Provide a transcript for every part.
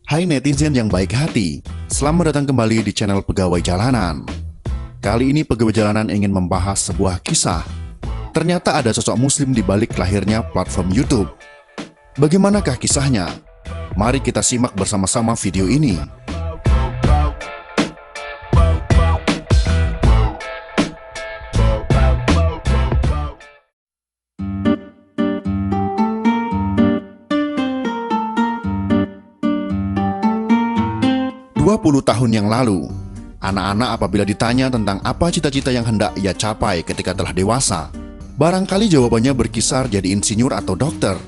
Hai netizen yang baik hati, selamat datang kembali di channel Pegawai Jalanan. Kali ini Pegawai Jalanan ingin membahas sebuah kisah. Ternyata ada sosok muslim di balik lahirnya platform YouTube. Bagaimanakah kisahnya? Mari kita simak bersama-sama video ini. Tahun yang lalu, anak-anak apabila ditanya tentang apa cita-cita yang hendak ia capai ketika telah dewasa, barangkali jawabannya berkisar jadi insinyur atau dokter.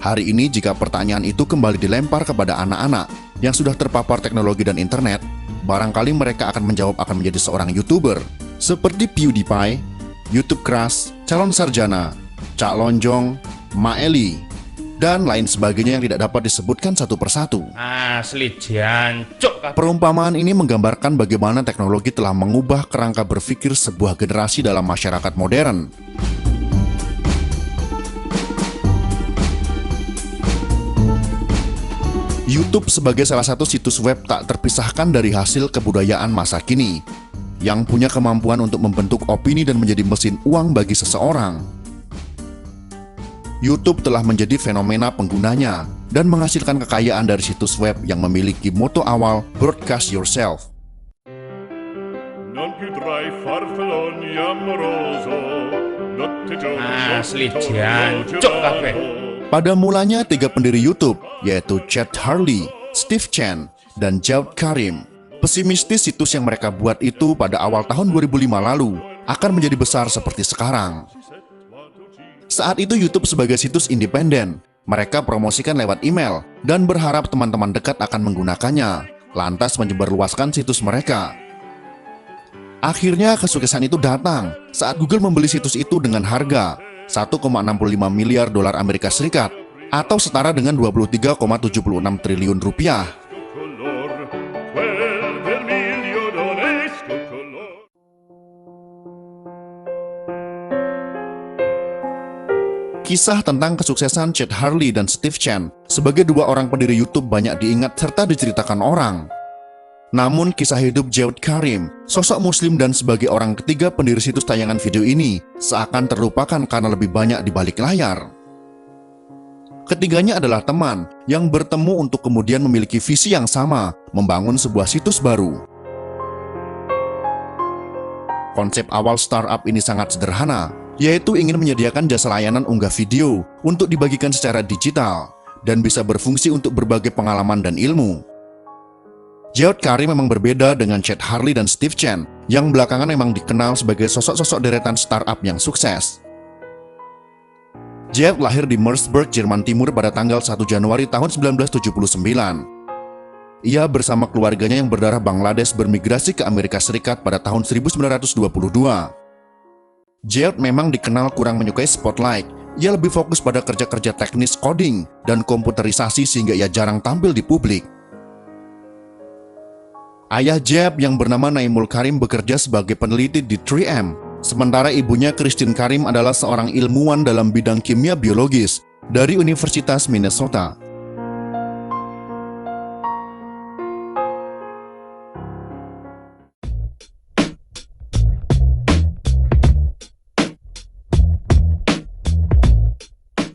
Hari ini jika pertanyaan itu kembali dilempar kepada anak-anak yang sudah terpapar teknologi dan internet, barangkali mereka akan menjawab akan menjadi seorang YouTuber seperti PewDiePie, YouTube Crush, calon sarjana, Cak Lonjong, Maeli, dan lain sebagainya yang tidak dapat disebutkan satu persatu. Asli jancuk. Perumpamaan ini menggambarkan bagaimana teknologi telah mengubah kerangka berpikir sebuah generasi dalam masyarakat modern. YouTube sebagai salah satu situs web tak terpisahkan dari hasil kebudayaan masa kini, yang punya kemampuan untuk membentuk opini dan menjadi mesin uang bagi seseorang. YouTube telah menjadi fenomena penggunanya dan menghasilkan kekayaan dari situs web yang memiliki moto awal Broadcast Yourself. Asli jancuk kabeh. Pada mulanya tiga pendiri YouTube, yaitu Chad Hurley, Steve Chen, dan Jawed Karim, pesimistis situs yang mereka buat itu pada awal tahun 2005 lalu akan menjadi besar seperti sekarang. Saat itu YouTube sebagai situs independen, mereka promosikan lewat email dan berharap teman-teman dekat akan menggunakannya, lantas menyebarluaskan situs mereka. Akhirnya kesuksesan itu datang saat Google membeli situs itu dengan harga 1,65 miliar dolar Amerika Serikat atau setara dengan 23,76 triliun rupiah. Kisah tentang kesuksesan Chad Hurley dan Steve Chen sebagai dua orang pendiri YouTube banyak diingat serta diceritakan orang. Namun kisah hidup Jawed Karim, sosok muslim dan sebagai orang ketiga pendiri situs tayangan video ini, seakan terlupakan karena lebih banyak di balik layar. Ketiganya adalah teman yang bertemu untuk kemudian memiliki visi yang sama, membangun sebuah situs baru. Konsep awal startup ini sangat sederhana, yaitu ingin menyediakan jasa layanan unggah video untuk dibagikan secara digital dan bisa berfungsi untuk berbagai pengalaman dan ilmu. Jawed Karim memang berbeda dengan Chad Hurley dan Steve Chen yang belakangan memang dikenal sebagai sosok-sosok deretan startup yang sukses. Jawed lahir di Merseburg, Jerman Timur pada tanggal 1 Januari tahun 1979. Ia bersama keluarganya yang berdarah Bangladesh bermigrasi ke Amerika Serikat pada tahun 1922. Jawed memang dikenal kurang menyukai spotlight. Ia lebih fokus pada kerja-kerja teknis coding dan komputerisasi sehingga ia jarang tampil di publik. Ayah Jawed yang bernama Naimul Karim bekerja sebagai peneliti di 3M, sementara ibunya Christine Karim adalah seorang ilmuwan dalam bidang kimia biologis dari Universitas Minnesota.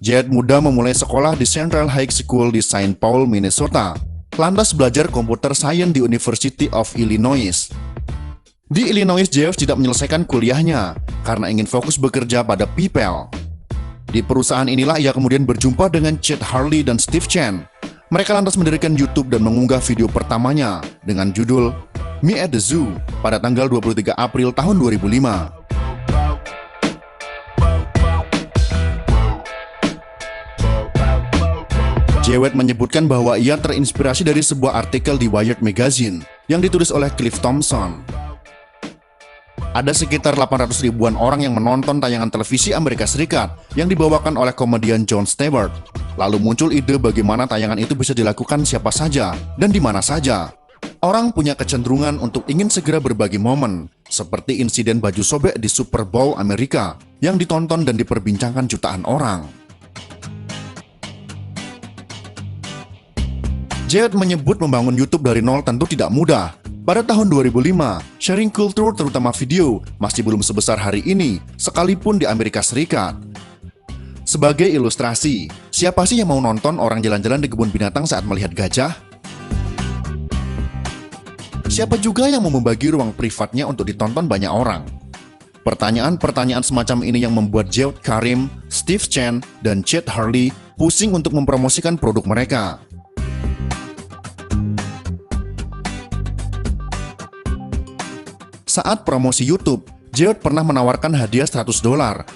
Jawed muda memulai sekolah di Central High School di Saint Paul, Minnesota, lantas belajar komputer science di University of Illinois. Di Illinois, Jawed tidak menyelesaikan kuliahnya karena ingin fokus bekerja pada PayPal. Di perusahaan inilah ia kemudian berjumpa dengan Chad Hurley dan Steve Chen. Mereka lantas mendirikan YouTube dan mengunggah video pertamanya dengan judul Me at the Zoo pada tanggal 23 April tahun 2005. Jawed menyebutkan bahwa ia terinspirasi dari sebuah artikel di Wired Magazine yang ditulis oleh Cliff Thompson. Ada sekitar 800 ribuan orang yang menonton tayangan televisi Amerika Serikat yang dibawakan oleh komedian Jon Stewart. Lalu muncul ide bagaimana tayangan itu bisa dilakukan siapa saja dan di mana saja. Orang punya kecenderungan untuk ingin segera berbagi momen, seperti insiden baju sobek di Super Bowl Amerika yang ditonton dan diperbincangkan jutaan orang. Jewett menyebut membangun YouTube dari nol tentu tidak mudah. Pada tahun 2005, sharing culture terutama video masih belum sebesar hari ini, sekalipun di Amerika Serikat. Sebagai ilustrasi, siapa sih yang mau nonton orang jalan-jalan di kebun binatang saat melihat gajah? Siapa juga yang mau membagi ruang privatnya untuk ditonton banyak orang? Pertanyaan-pertanyaan semacam ini yang membuat Jawed Karim, Steve Chen, dan Chet Hurley pusing untuk mempromosikan produk mereka. Saat promosi YouTube, Jawed pernah menawarkan hadiah $100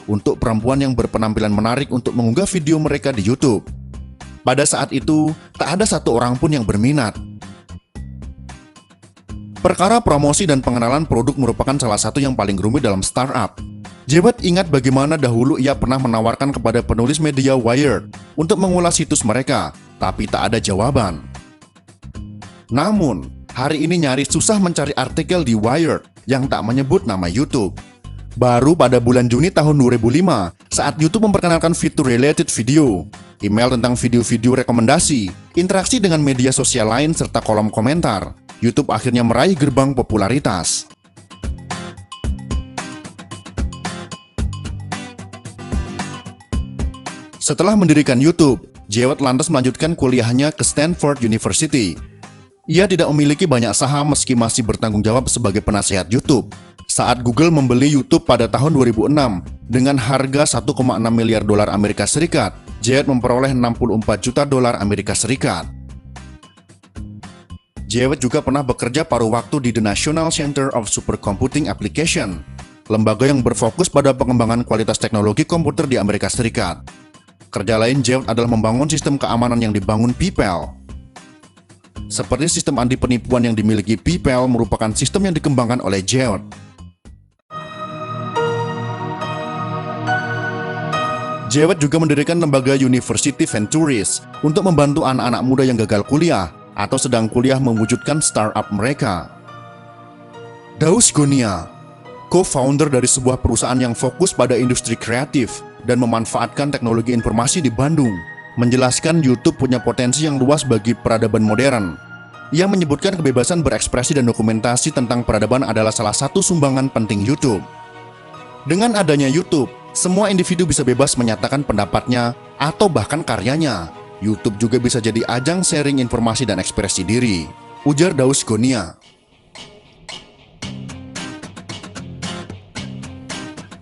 untuk perempuan yang berpenampilan menarik untuk mengunggah video mereka di YouTube. Pada saat itu, tak ada satu orang pun yang berminat. Perkara promosi dan pengenalan produk merupakan salah satu yang paling rumit dalam startup. Jawed ingat bagaimana dahulu ia pernah menawarkan kepada penulis media Wired untuk mengulas situs mereka, tapi tak ada jawaban. Namun, hari ini nyaris susah mencari artikel di Wired yang tak menyebut nama YouTube. Baru pada bulan Juni tahun 2005, saat YouTube memperkenalkan fitur related video, email tentang video-video rekomendasi, interaksi dengan media sosial lain serta kolom komentar, YouTube akhirnya meraih gerbang popularitas. Setelah mendirikan YouTube, Jawed lantas melanjutkan kuliahnya ke Stanford University. Ia tidak memiliki banyak saham meski masih bertanggung jawab sebagai penasihat YouTube. Saat Google membeli YouTube pada tahun 2006 dengan harga $1,6 miliar Amerika Serikat, Jawed memperoleh $64 juta Amerika Serikat. Jawed juga pernah bekerja paruh waktu di The National Center of Supercomputing Application, lembaga yang berfokus pada pengembangan kualitas teknologi komputer di Amerika Serikat. Kerja lain Jawed adalah membangun sistem keamanan yang dibangun PayPal. Seperti sistem anti penipuan yang dimiliki PayPal merupakan sistem yang dikembangkan oleh Jawed. Jawed juga mendirikan lembaga University Ventures untuk membantu anak-anak muda yang gagal kuliah atau sedang kuliah mewujudkan startup mereka. Daus Gonia, co-founder dari sebuah perusahaan yang fokus pada industri kreatif dan memanfaatkan teknologi informasi di Bandung, menjelaskan YouTube punya potensi yang luas bagi peradaban modern. Ia menyebutkan kebebasan berekspresi dan dokumentasi tentang peradaban adalah salah satu sumbangan penting YouTube. Dengan adanya YouTube, semua individu bisa bebas menyatakan pendapatnya atau bahkan karyanya. YouTube juga bisa jadi ajang sharing informasi dan ekspresi diri, ujar Daus Gonia.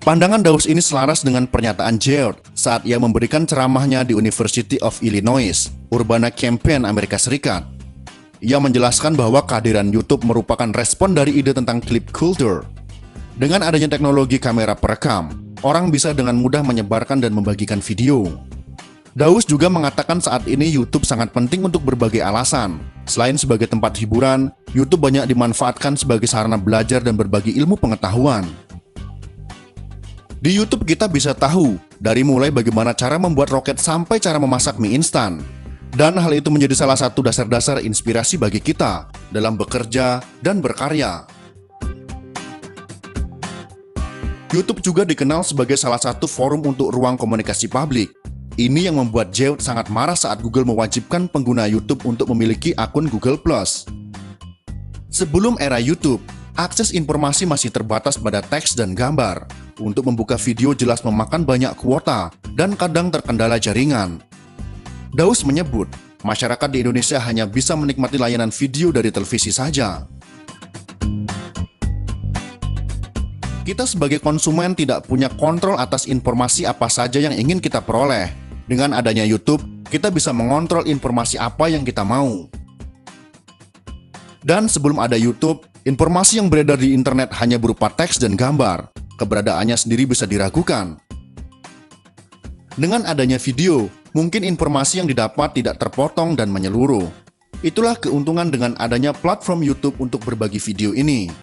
Pandangan Daus ini selaras dengan pernyataan Jawed saat ia memberikan ceramahnya di University of Illinois, Urbana-Champaign, Amerika Serikat. Ia menjelaskan bahwa kehadiran YouTube merupakan respon dari ide tentang clip culture. Dengan adanya teknologi kamera perekam, orang bisa dengan mudah menyebarkan dan membagikan video. Daus juga mengatakan saat ini YouTube sangat penting untuk berbagai alasan. Selain sebagai tempat hiburan, YouTube banyak dimanfaatkan sebagai sarana belajar dan berbagi ilmu pengetahuan. Di YouTube kita bisa tahu, dari mulai bagaimana cara membuat roket sampai cara memasak mie instan. Dan hal itu menjadi salah satu dasar-dasar inspirasi bagi kita dalam bekerja dan berkarya. YouTube juga dikenal sebagai salah satu forum untuk ruang komunikasi publik. Ini yang membuat Jawed sangat marah saat Google mewajibkan pengguna YouTube untuk memiliki akun Google+. Sebelum era YouTube, akses informasi masih terbatas pada teks dan gambar. Untuk membuka video jelas memakan banyak kuota dan kadang terkendala jaringan. Daus menyebut, masyarakat di Indonesia hanya bisa menikmati layanan video dari televisi saja. Kita sebagai konsumen tidak punya kontrol atas informasi apa saja yang ingin kita peroleh. Dengan adanya YouTube, kita bisa mengontrol informasi apa yang kita mau. Dan sebelum ada YouTube, informasi yang beredar di internet hanya berupa teks dan gambar. Keberadaannya sendiri bisa diragukan. Dengan adanya video, mungkin informasi yang didapat tidak terpotong dan menyeluruh. Itulah keuntungan dengan adanya platform YouTube untuk berbagi video ini.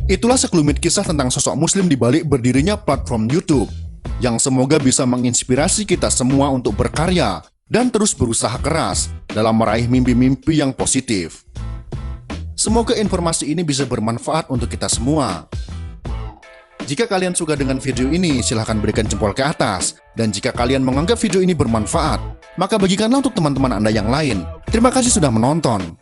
Itulah sekelumit kisah tentang sosok muslim di balik berdirinya platform YouTube, yang semoga bisa menginspirasi kita semua untuk berkarya dan terus berusaha keras dalam meraih mimpi-mimpi yang positif. Semoga informasi ini bisa bermanfaat untuk kita semua. Jika kalian suka dengan video ini, silahkan berikan jempol ke atas. Dan jika kalian menganggap video ini bermanfaat, maka bagikanlah untuk teman-teman Anda yang lain. Terima kasih sudah menonton.